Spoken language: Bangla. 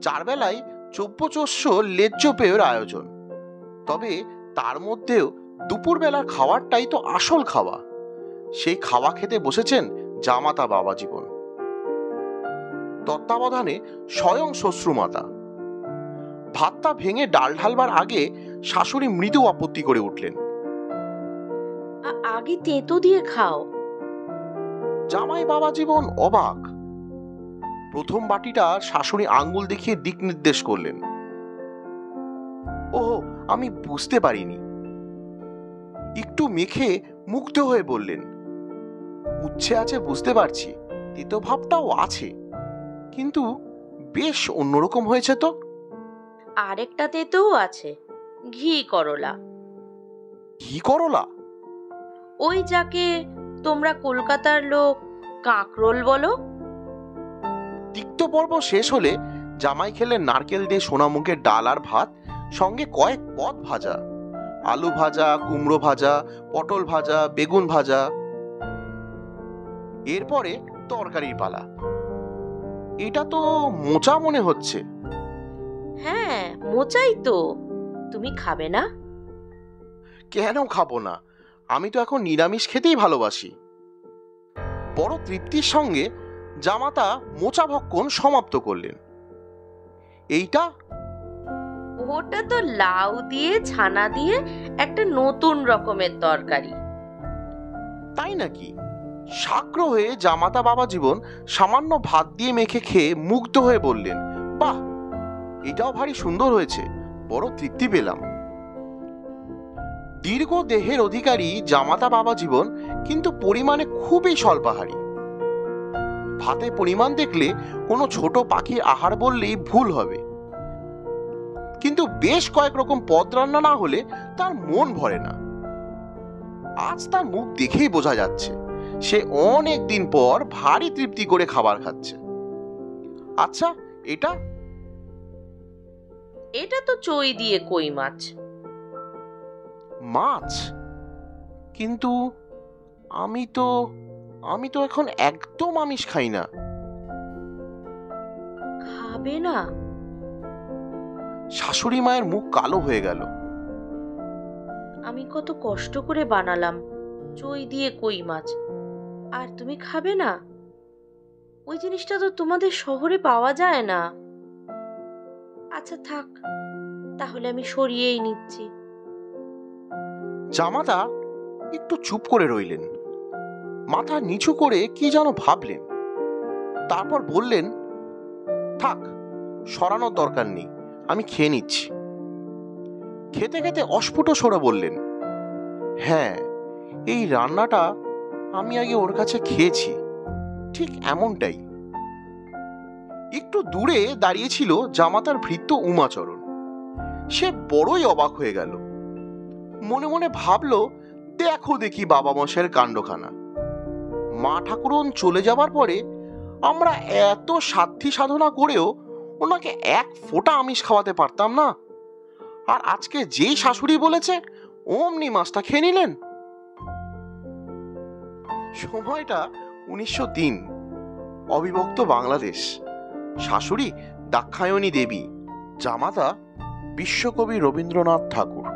চারবেলায় চব্যচস্য লেজ্জ পেয়ের আয়োজন। তবে তার মধ্যেও দুপুরবেলার খাবারটাই তো আসল খাওয়া। সেই খাওয়া খেতে বসেছেন জামাতা বাবা জীবন। তত্ত্বাবধানে স্বয়ং শ্বশ্রুমাতা। ভাতটা ভেঙে ডাল ঢালবার আগে শাশুড়ি মৃদু আপত্তি করে উঠলেন, আগে তেঁতো দিয়ে খাও। জামাই বাবা জীবন অবাক। প্রথম বাটিটা শাশুড়ি আঙ্গুল দেখিয়ে দিক নির্দেশ করলেন। ও, আমি বুঝতে পারিনি। একটু মেখে মুগ্ধ হয়ে বললেন, উচ্ছে আছে বুঝতে পারছি, তেতো ভাবটাও আছে, কিন্তু বেশ অন্যরকম হয়েছে তো। আরেকটা তেঁতোও আছে, ঘি করলা। ঘি করলা? ওই যাকে তোমরা কলকাতার লোক কাঁকরোল বলো। তিক্ত পর্ব শেষ হলে জামাই খেলেন নারকেল দিয়ে সোনামুখের ডাল আর ভাত, সঙ্গে কয়েক পদ ভাজা, আলু ভাজা, কুমড়ো ভাজা, পটল ভাজা, বেগুন ভাজা। এরপরে তরকারির পালা। এটা তো মোচা মনে হচ্ছে। হ্যাঁ, মোচাই তো। তুমি খাবে না? কেন খাবো না, আমি তো এখন নিরামিষ খেতেই ভালোবাসি। বড় তৃপ্তির সঙ্গে জামাতা মোচা ভক্ষণ সমাপ্ত করলেন। এইটা? ওটা তো লাউ দিয়ে ছানা দিয়ে একটা নতুন রকমের তরকারি। তাই নাকি? সাগ্রহ হয়ে জামাতা বাবা জীবন সামান্য ভাত দিয়ে মেখে খেয়ে মুগ্ধ হয়ে বললেন, বাহ, এটাও ভারী সুন্দর হয়েছে, বড় তৃপ্তি পেলাম। দীর্ঘ দেহের অধিকারী জামাতা বাবা জীবন কিন্তু পরিমাণে খুবই স্বল্পাহারী। ভাতে পরিমাণ দেখলে কোনো ছোট পাখির আহার বললেই ভুল হবে। কিন্তু বেশ কয়েক রকম পদ রান্না না হলে তার মন ভরে না। আজ তার মুখ দেখেই বোঝা যাচ্ছে সে অনেক দিন পর ভারী তৃপ্তি করে খাবার খাচ্ছে। আচ্ছা, এটা? এটা তো চই দিয়ে কই মাছ। মাছ? কিন্তু আমি তো এখন একদম আমিষ খাই না। খাবে না? শাশুড়ি মায়ের মুখ কালো হয়ে গেল। আমি কত কষ্ট করে বানালাম চই দিয়ে কই মাছ, আর তুমি খাবে না? ওই জিনিসটা তো তোমাদের শহরে পাওয়া যায় না। আচ্ছা থাক, তাহলে আমি সরিয়েই নিচ্ছি। জামাতা একটু চুপ করে রইলেন, মাথা নিচু করে কি যেন ভাবলেন। তারপর বললেন, থাক, সরানোর দরকার নেই, আমি খেয়ে নিচ্ছি। খেতে খেতে অস্ফুট স্বরে বললেন, হ্যাঁ, এই রান্নাটা আমি আগে ওর কাছে খেয়েছি, ঠিক এমনটাই। একটু দূরে দাঁড়িয়েছিল জামাতার ভৃত্য উমাচরণ। সে বড়ই অবাক হয়ে গেল। মনে মনে ভাবল, দেখো দেখি বাবা মশাইয়ের কাণ্ডখানা। মা ঠাকুরন চলে যাবার পরে আমরা এত সাধ্যি সাধনা করেও ওনাকে এক ফোঁটা আমিষ খাওয়াতে পারতাম না, আর আজকে যেই শাশুড়ি বলেছে অমনি মাছটা খেয়ে নিলেন। সময়টা 1903, অবিভক্ত বাংলাদেশ। শাশুড়ি দাক্ষায়ণী দেবী, জামাতা বিশ্বকবি রবীন্দ্রনাথ ঠাকুর।